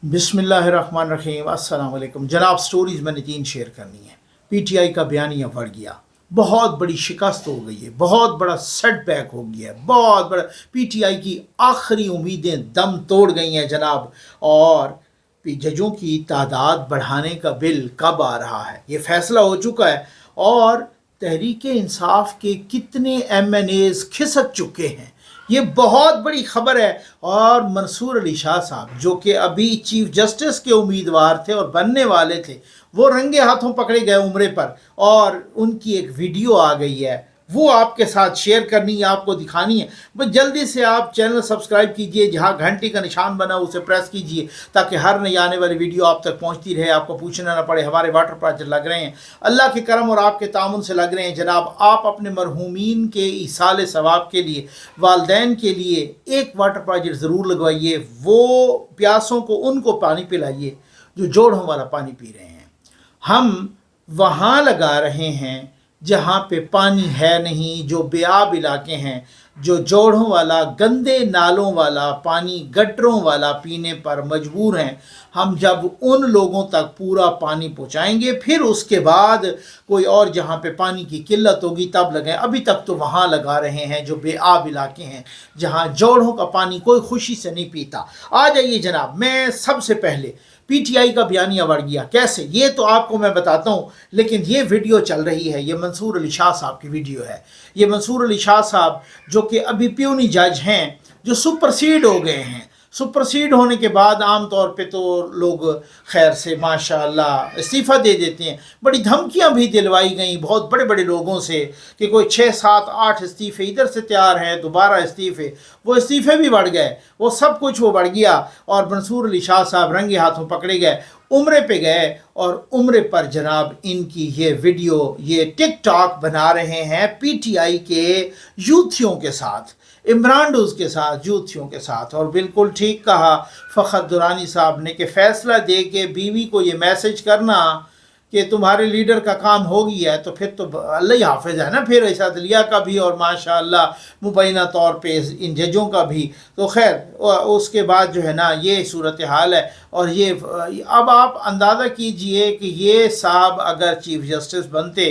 बिस्मिल्लाहिर्रहमानिर्रहीम। अस्सलाम वालेकुम जनाब। स्टोरीज़ मैंने 3 शेयर करनी है। पीटीआई का बयानिया बढ़ गया, बहुत बड़ी शिकस्त हो गई है, बहुत बड़ा सेटबैक हो गया है, बहुत बड़ा। पीटीआई की आखिरी उम्मीदें दम तोड़ गई हैं जनाब। और जजों की तादाद बढ़ाने का बिल कब आ रहा है, ये फैसला हो चुका है। और तहरीक इंसाफ के कितने एमएनएज खिसक चुके हैं, ये बहुत बड़ी खबर है। और मंसूर अली शाह साहब जो कि अभी चीफ जस्टिस के उम्मीदवार थे और बनने वाले थे, वो रंगे हाथों पकड़े गए उम्रे पर। और उनकी एक वीडियो आ गई है, वो आपके साथ शेयर करनी है, आपको दिखानी है। बस जल्दी से आप चैनल सब्सक्राइब कीजिए, जहाँ घंटी का निशान बना उसे प्रेस कीजिए, ताकि हर नई आने वाली वीडियो आप तक पहुँचती रहे, आपको पूछना ना पड़े। हमारे वाटर प्रोजेक्ट लग रहे हैं, अल्लाह के करम और आपके तामुन से लग रहे हैं जनाब। आप अपने मरहूमीन के ईसाले सवाब के लिए, वालदैन के लिए एक वाटर प्रोजेक्ट ज़रूर लगवाइए। वो प्यासों को उनको पानी पिलाइए जो जोड़ों वाला पानी पी रहे हैं। हम वहाँ लगा रहे हैं जहाँ पे पानी है नहीं, जो बेआब इलाके हैं, जो जोड़ों वाला, गंदे नालों वाला पानी, गटरों वाला पीने पर मजबूर हैं। हम जब उन लोगों तक पूरा पानी पहुँचाएंगे, फिर उसके बाद कोई और जहाँ पे पानी की किल्लत होगी तब लगाएं। अभी तक तो वहाँ लगा रहे हैं जो बेआब इलाके हैं, जहाँ जोड़ों का पानी कोई खुशी से नहीं पीता। आ जाइए जनाब। मैं सबसे पहले पीटीआई का बयानिया बढ़ गया कैसे, ये तो आपको मैं बताता हूँ। लेकिन ये वीडियो चल रही है, ये मंसूर अली शाह साहब की वीडियो है। ये मंसूर अली शाह साहब जो कि अभी प्यूनी जज हैं, जो सुपरसीड हो गए हैं। सुपरसीड होने के बाद आम तौर पे तो लोग खैर से माशाअल्लाह इस्तीफ़ा दे देते हैं। बड़ी धमकियां भी दिलवाई गई बहुत बड़े बड़े लोगों से कि कोई 6, 7, 8 इस्तीफ़े इधर से तैयार हैं, दोबारा इस्तीफ़े। वो इस्तीफ़े भी बढ़ गए, वो सब कुछ वो बढ़ गया। और मंसूर अली शाह साहब रंगे हाथों पकड़े गए, उम्रे पे गए। और उम्रे पर जनाब इनकी ये वीडियो, ये टिकटॉक बना रहे हैं पीटीआई के यूथियों के साथ, इमरान डूज के साथ, यूथियों के साथ। और बिल्कुल ठीक कहा फ़खर दुरानी साहब ने कि फ़ैसला दे के बीवी को ये मैसेज करना कि तुम्हारे लीडर का काम हो गया है, तो फिर तो अल्लाह ही हाफिज़ है ना। फिर इसादलिया का भी और माशाअल्लाह मुबैना तौर पे इन जजों का भी। तो खैर उसके बाद जो है ना ये सूरत हाल है। और ये अब आप अंदाज़ा कीजिए कि ये साहब अगर चीफ जस्टिस बनते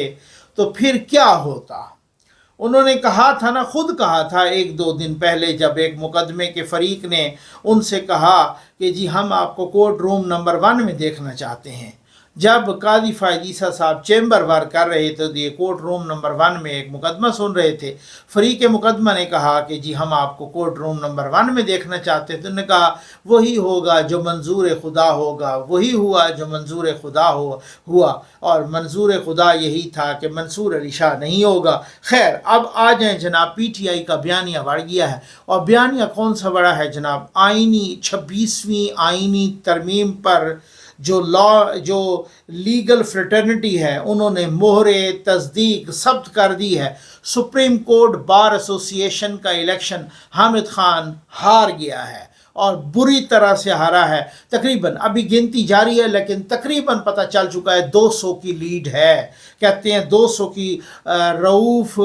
तो फिर क्या होता। उन्होंने कहा था ना, खुद कहा था 1-2 दिन पहले, जब एक मुकदमे के फरीक ने उनसे कहा कि जी हम आपको कोर्ट रूम नंबर 1 में देखना चाहते हैं। जब कादी फ़ायदीसा साहब चैम्बर वर्क कर रहे थे तो ये कोर्ट रूम नंबर 1 में एक मुकदमा सुन रहे थे। फरीक मुकदमा ने कहा कि जी हम आपको कोर्ट रूम नंबर 1 में देखना चाहते हैं। तो उन्होंने कहा वही होगा जो मंजूर खुदा होगा, वही हुआ जो मंजूर खुदा हुआ। और मंजूर खुदा यही था कि मंसूर अली शाह नहीं होगा। खैर अब आ जाएँ जनाब, पीटीआई का बयानिया बढ़ गया है। और बयानिया कौन सा बड़ा है जनाब? आइनी 26वीं आइनी तरमीम पर जो लीगल फ्रेटर्निटी है उन्होंने मोहरे तस्दीक सब्त कर दी है। सुप्रीम कोर्ट बार एसोसिएशन का इलेक्शन हामिद खान हार गया है और बुरी तरह से हारा है। तकरीबन अभी गिनती जारी है, लेकिन तकरीबन पता चल चुका है 200 की लीड है। कहते हैं 200 की। रऊफ़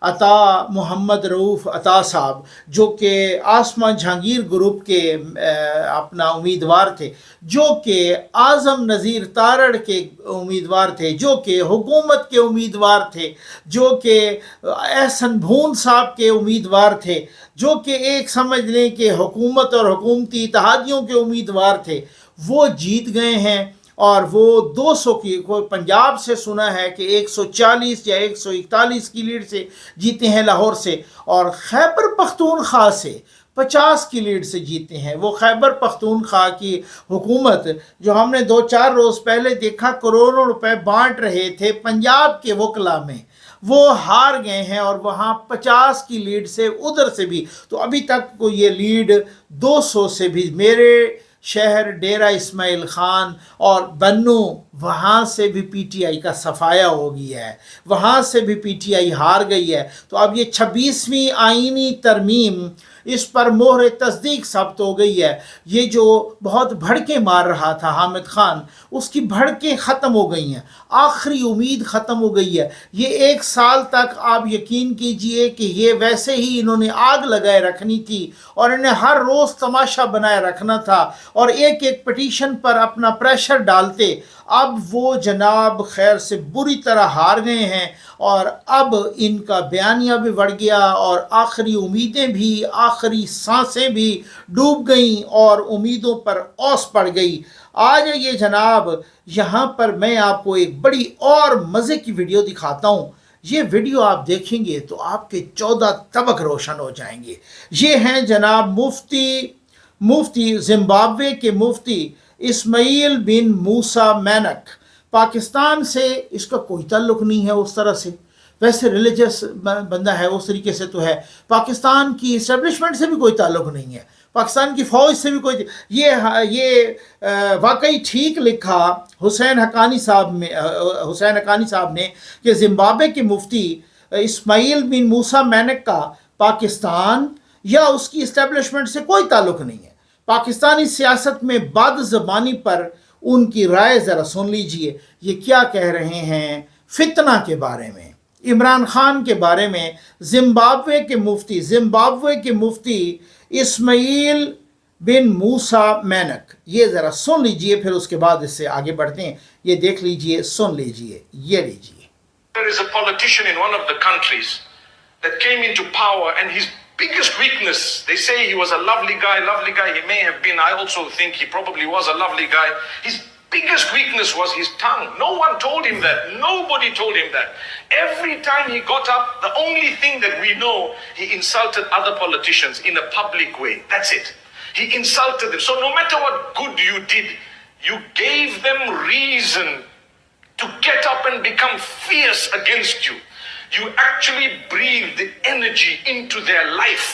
अता, मोहम्मद रऊफ़ अता साहब जो कि आसमान जहांगीर ग्रुप के अपना उम्मीदवार थे, जो कि आज़म नज़ीर तारड़ के उम्मीदवार थे, जो कि हुकूमत के उम्मीदवार थे, जो कि एहसन भून साहब के उम्मीदवार थे, जो कि एक समझ लें कि हुकूमत और हुकूमती इत्तेहादियों के उम्मीदवार थे, वो जीत गए हैं। और वो 200 की, कोई पंजाब से सुना है कि 140 या 141 की लीड से जीते हैं लाहौर से। और खैबर पख्तूनख्वा से 50 की लीड से जीते हैं। वो खैबर पख्तूनख्वा की हुकूमत जो हमने 2-4 रोज़ पहले देखा करोड़ों रुपए बांट रहे थे पंजाब के वकला में, वो हार गए हैं। और वहाँ 50 की लीड से उधर से भी, तो अभी तक को ये लीड 200 से भी, मेरे शहर डेरा इस्माइल ख़ान और बन्नू, वहाँ से भी पीटीआई का सफाया हो गया है, वहाँ से भी पीटीआई हार गई है। तो अब ये 26वीं आइनी तरमीम इस पर मोहर तस्दीक साबित हो गई है। ये जो बहुत भड़के मार रहा था हामिद खान, उसकी भड़कें ख़त्म हो गई हैं, आखिरी उम्मीद ख़त्म हो गई है। ये 1 साल तक आप यकीन कीजिए कि ये वैसे ही इन्होंने आग लगाए रखनी थी और इन्हें हर रोज़ तमाशा बनाए रखना था और एक एक पटिशन पर अपना प्रेशर डालते। अब वो जनाब खैर से बुरी तरह हार गए हैं और अब इनका बयानिया भी बढ़ गया और आखिरी उम्मीदें भी, आखिरी सांसें भी डूब गईं और उम्मीदों पर ओस पड़ गई। आ जाइए जनाब, यहाँ पर मैं आपको एक बड़ी और मज़े की वीडियो दिखाता हूँ। ये वीडियो आप देखेंगे तो आपके 14 तबक रोशन हो जाएंगे। ये हैं जनाब मुफ्ती जिम्बाब्वे के मुफ्ती इस्माइल बिन मूसा मैनक। पाकिस्तान से इसका कोई ताल्लुक़ नहीं है उस तरह से, वैसे रिलीजियस बंदा है उस तरीके से तो है। पाकिस्तान की इस्टेब्लिशमेंट से भी कोई ताल्लुक़ नहीं है, पाकिस्तान की फ़ौज से भी कोई। ये वाकई ठीक लिखा हुसैन हक्कानी साहब ने कि ज़िम्बाब्वे के मुफ्ती इस्माइल बिन मूसा मैनक का पाकिस्तान या उसकी इस्टेब्लिशमेंट से कोई ताल्लुक़ नहीं है। पाकिस्तानी सियासत में बद ज़बानी पर उनकी राय ज़रा सुन लीजिए। ये क्या कह रहे हैं फितना के बारे में, इमरान खान के बारे में। ज़िम्बाब्वे के मुफ्ती इस्माइल बिन मूसा मैनक, ये ज़रा सुन लीजिए, फिर उसके बाद इससे आगे बढ़ते हैं। ये देख लीजिए, सुन लीजिए, ये लीजिए। There is a politician in one of the countries that came into power and his biggest weakness, they say he was a lovely guy, he may have been, I also think he probably was a lovely guy. His biggest weakness was his tongue. No one told him that. Nobody told him that. Every time he got up, the only thing that we know, he insulted other politicians in a public way. That's it. He insulted them. So no matter what good you did, you gave them reason to get up and become fierce against you. You actually breathe the energy into their life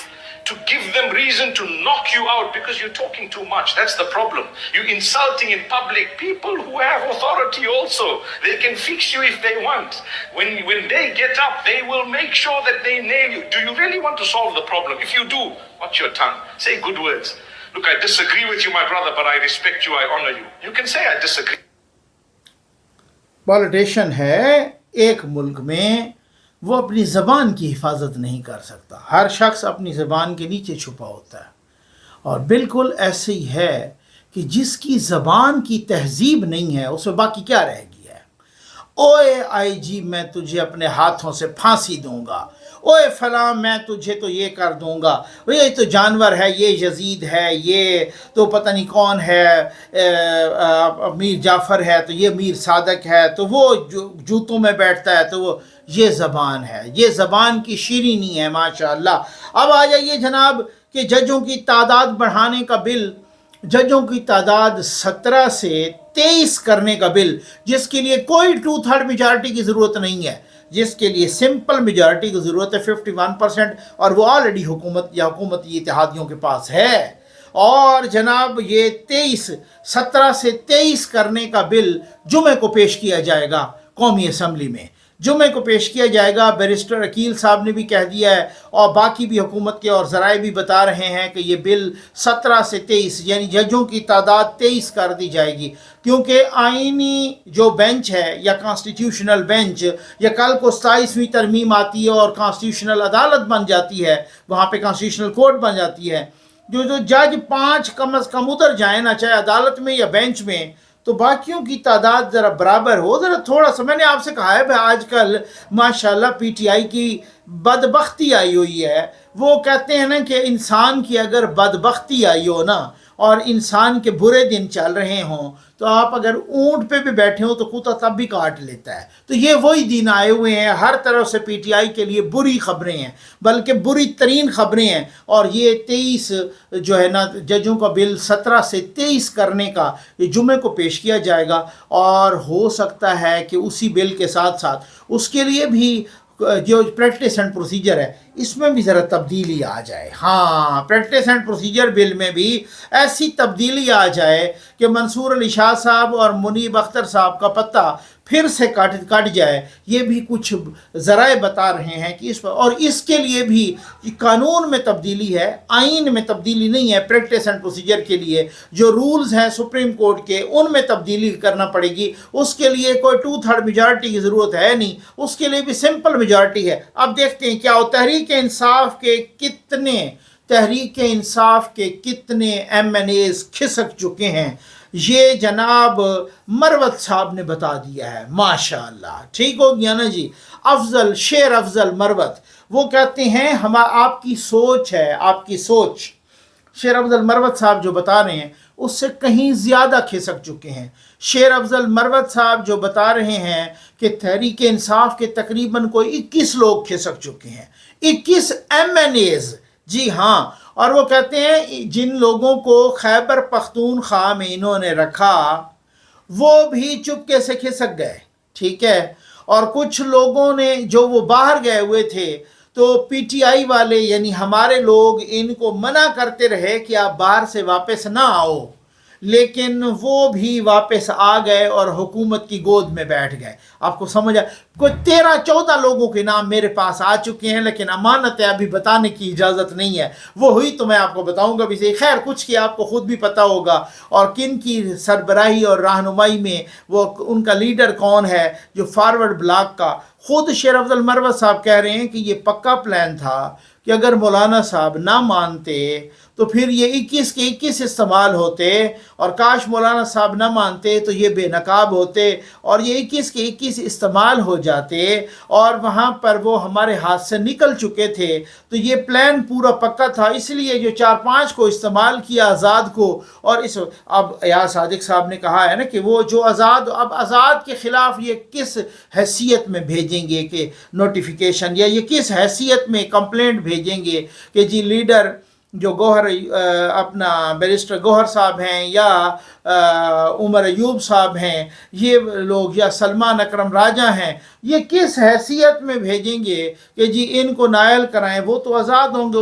to give them reason to knock you out because you're talking too much. That's the problem. You're insulting in public people who have authority also. They can fix you if they want. When they get up, they will make sure that they nail you. Do you really want to solve the problem? If you do, watch your tongue. Say good words. Look, I disagree with you, my brother, but I respect you, I honor you. You can say I disagree. Politician है एक मुल्क में, वो अपनी ज़बान की हिफाजत नहीं कर सकता। हर शख्स अपनी ज़बान के नीचे छुपा होता है और बिल्कुल ऐसे ही है कि जिसकी ज़बान की तहजीब नहीं है उसमें बाकी क्या रह गया है। ओए आईजी, मैं तुझे अपने हाथों से फांसी दूंगा। ओए फलां, मैं तुझे तो ये कर दूंगा। ये तो जानवर है, ये यजीद है, ये तो पता नहीं कौन है, मीर जाफ़र है, तो ये मीर सादक है, तो वो जूतों में बैठता है, तो वो ये ज़बान है, ये ज़बान की शीरीनी है माशाअल्लाह। अब आ जाइए जनाब कि जजों की तादाद बढ़ाने का बिल, जजों की तादाद 17 से 23 करने का बिल, जिसके लिए कोई 2/3 मेजॉरिटी की ज़रूरत नहीं है, जिसके लिए सिंपल मेजॉरिटी की ज़रूरत है 51%, और वो ऑलरेडी हुकूमती इत्तेहादियों के पास है। और जनाब ये 17 से 23 करने का बिल जुमे को पेश किया जाएगा कौमी असम्बली में, जुमे को पेश किया जाएगा। बैरिस्टर अकील साहब ने भी कह दिया है और बाकी भी हुकूमत के और ज़राए भी बता रहे हैं कि ये बिल 17 से 23 यानी जजों की तादाद 23 कर दी जाएगी, क्योंकि आइनी जो बेंच है या कॉन्स्टिट्यूशनल बेंच, या कल को 27वीं तरमीम आती है और कॉन्स्टिट्यूशनल अदालत बन जाती है, वहाँ पे कॉन्स्टिट्यूशनल कोर्ट बन जाती है, जो जज 5 कम अज़ कम उतर जाए ना, चाहे अदालत में या बेंच में, तो बाकियों की तादाद ज़रा बराबर हो। ज़रा थोड़ा सा मैंने आपसे कहा है भाई, आजकल माशाल्लाह पीटीआई की बदबख्ती आई हुई है। वो कहते हैं ना कि इंसान की अगर बदबख्ती आई हो ना और इंसान के बुरे दिन चल रहे हों, तो आप अगर ऊंट पे भी बैठे हो तो कुत्ता तब भी काट लेता है। तो ये वही दिन आए हुए हैं, हर तरफ से पीटीआई के लिए बुरी खबरें हैं, बल्कि बुरी तरीन खबरें हैं। और ये 23 जो है ना जजों का बिल 17 से 23 करने का ये जुमे को पेश किया जाएगा, और हो सकता है कि उसी बिल के साथ साथ उसके लिए भी जो प्रैक्टिस एंड प्रोसीजर है, इसमें भी ज़रा तब्दीली आ जाए। हाँ, प्रैक्टिस एंड प्रोसीजर बिल में भी ऐसी तब्दीली आ जाए कि मंसूर अली शाह साहब और मुनीब अख्तर साहब का पत्ता फिर से कट जाए। ये भी कुछ ज़राए बता रहे हैं कि इस पर, और इसके लिए भी कानून में तब्दीली है, आइन में तब्दीली नहीं है। प्रैक्टिस एंड प्रोसीजर के लिए जो रूल्स हैं सुप्रीम कोर्ट के, उनमें तब्दीली करना पड़ेगी। उसके लिए कोई 2/3 मेजॉरिटी की ज़रूरत है नहीं, उसके लिए भी सिंपल मेजॉरिटी है। अब देखते हैं क्या हो। तहरीक इंसाफ के कितने MNAs खिसक चुके हैं, ये जनाब मरवत साहब ने बता दिया है। माशाअल्लाह, ठीक हो गया ना जी। अफजल, शेर अफजल मरवत, वो कहते हैं हम, आपकी सोच है, आपकी सोच। शेर अफजल मरवत साहब जो बता रहे हैं उससे कहीं ज़्यादा खिसक चुके हैं। शेर अफजल मरवत साहब जो बता रहे हैं कि तहरीक इंसाफ के तकरीबन कोई 21 लोग खिसक चुके हैं, 21 MNAs, जी हाँ। और वो कहते हैं जिन लोगों को खैबर पख्तूनख्वा में इन्होंने रखा वो भी चुपके से खिसक गए, ठीक है। और कुछ लोगों ने जो वो बाहर गए हुए थे, तो PTI वाले यानी हमारे लोग इनको मना करते रहे कि आप बाहर से वापस ना आओ, लेकिन वो भी वापस आ गए और हुकूमत की गोद में बैठ गए। आपको समझ आया? कोई 13-14 लोगों के नाम मेरे पास आ चुके हैं, लेकिन अमानत है, अभी बताने की इजाज़त नहीं है। वो हुई तो मैं आपको बताऊंगा भी सही। खैर, कुछ की आपको ख़ुद भी पता होगा, और किन की सरबराही और रहनुमाई में वो, उनका लीडर कौन है जो फॉरवर्ड ब्लॉक का। ख़ुद शेर अफजल मरवत साहब कह रहे हैं कि ये पक्का प्लान था कि अगर मौलाना साहब ना मानते तो फिर ये 21 के 21 इस्तेमाल होते, और काश मौलाना साहब ना मानते तो ये बेनकाब होते और ये 21 के 21 इस्तेमाल हो जाते, और वहाँ पर वो हमारे हाथ से निकल चुके थे। तो ये प्लान पूरा पक्का था, इसलिए जो 4-5 को इस्तेमाल किया आज़ाद को। और इस, अब या सादिक साहब ने कहा है ना कि वो जो आज़ाद, अब आज़ाद के ख़िलाफ़ ये किस हैसियत में भेजेंगे कि नोटिफिकेशन, या ये किस हैसियत में कंप्लेंट भेजेंगे कि जी लीडर जो गौहर, अपना बैरिस्टर गौहर साहब हैं, या उमर अयूब साहब हैं, ये लोग, या सलमान अकरम राजा हैं, ये किस हैसियत में भेजेंगे कि जी इनको नायल कराएं। वो तो आज़ाद होंगे,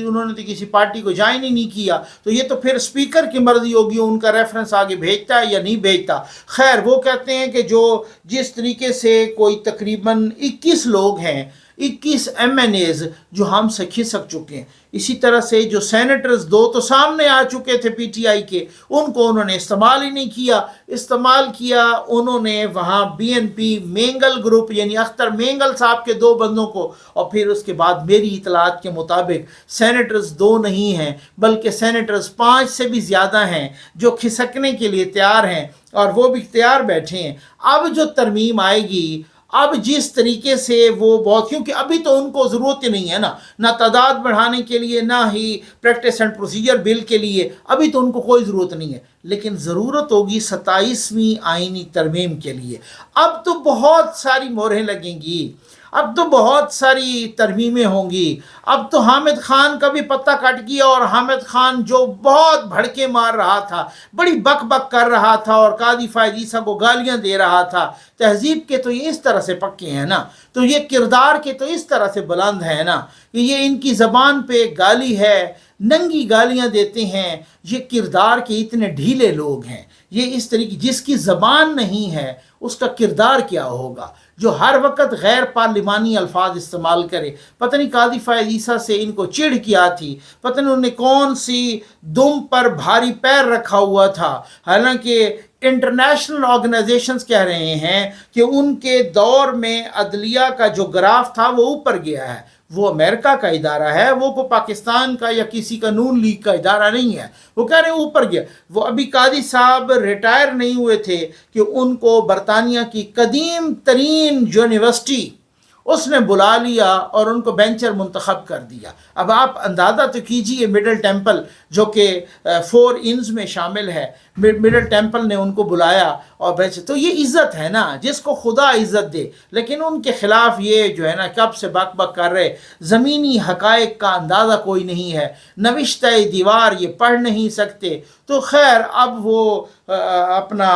उन्होंने तो किसी पार्टी को ज्वाइन ही नहीं किया, तो ये तो फिर स्पीकर की मर्जी होगी उनका रेफरेंस आगे भेजता है या नहीं भेजता। खैर, वो कहते हैं कि जो जिस तरीके से कोई तकरीबन 21 लोग हैं, 21 MNAs जो हमसे खिसक चुके हैं, इसी तरह से जो सेनेटर्स 2 तो सामने आ चुके थे PTI के, उनको उन्होंने इस्तेमाल ही नहीं किया। इस्तेमाल किया उन्होंने वहाँ BNP मेंगल ग्रुप यानी अख्तर मेंगल साहब के 2 बंदों को, और फिर उसके बाद मेरी इतलात के मुताबिक सेनेटर्स 2 नहीं हैं बल्कि सेनेटर्स 5 से भी ज़्यादा हैं जो खिसकने के लिए तैयार हैं, और वो भी तैयार बैठे हैं। अब जो तरमीम आएगी, अब जिस तरीके से वो बहुत, क्योंकि अभी तो उनको ज़रूरत ही नहीं है ना तादाद बढ़ाने के लिए, ना ही प्रैक्टिस एंड प्रोसीजर बिल के लिए, अभी तो उनको कोई ज़रूरत नहीं है। लेकिन ज़रूरत होगी 27वीं आइनी तरमीम के लिए। अब तो बहुत सारी मोहरें लगेंगी, अब तो बहुत सारी तरमीमें होंगी। अब तो हामिद खान का भी पत्ता कट गया, और हामिद खान जो बहुत भड़के मार रहा था, बड़ी बक बक कर रहा था और कादी फ़ायद ईसा को गालियां दे रहा था, तहजीब के तो ये इस तरह से पक्के हैं ना, तो ये किरदार के तो इस तरह से बुलंद है ना कि ये इनकी ज़बान पे गाली है, नंगी गालियां देते हैं। ये किरदार के इतने ढीले लोग हैं, ये इस तरीके, जिसकी ज़बान नहीं है उसका किरदार क्या होगा, जो हर वक्त गैर पार्लिमानी अल्फाज इस्तेमाल करे। पता नहीं कादी फ़ायद ईसा से इनको चिढ़ क्या थी, पता नहीं उन्होंने कौन सी दुम पर भारी पैर रखा हुआ था। हालांकि इंटरनेशनल ऑर्गेनाइजेशंस कह रहे हैं कि उनके दौर में अदलिया का जो ग्राफ था वो ऊपर गया है। वो अमेरिका का इदारा है, वो को पाकिस्तान का या किसी का नून लीग का इदारा नहीं है। वो कह रहे हैं ऊपर गया। वो अभी कादी साहब रिटायर नहीं हुए थे कि उनको बरतानिया की कदीम तरीन यूनिवर्सिटी उसने बुला लिया और उनको बेंचर मुंतखब कर दिया। अब आप अंदाज़ा तो कीजिए, मिडल टेम्पल जो कि 4 इंस में शामिल है, मिडल टेम्पल ने उनको बुलाया और बेंचर, तो ये इज़्ज़त है ना, जिसको खुदा इज़्ज़त दे। लेकिन उनके ख़िलाफ़ ये जो है ना कब से बक बक कर रहे, ज़मीनी हक़ाइक़ का अंदाज़ा कोई नहीं है, नविश्ते दीवार ये पढ़ नहीं सकते। तो खैर, अब वो अपना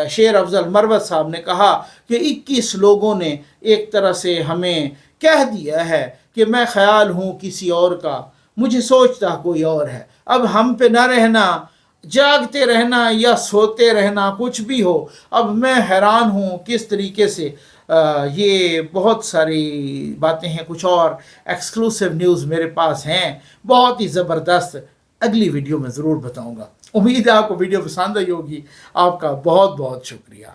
शेर अफजल मरवत साहब ने कहा कि 21 लोगों ने एक तरह से हमें کہہ دیا ہے کہ میں خیال ہوں کسی اور کا، مجھے سوچتا کوئی اور ہے۔ اب ہم پہ نہ رہنا، جاگتے رہنا یا سوتے رہنا، کچھ بھی ہو۔ اب میں حیران ہوں کس طریقے سے یہ بہت ساری باتیں ہیں، کچھ اور ایکسکلوسیو نیوز میرے پاس ہیں بہت ہی زبردست، اگلی ویڈیو میں ضرور بتاؤں گا۔ امید ہے آپ کو ویڈیو پسند آئی ہوگی۔ آپ کا بہت بہت شکریہ۔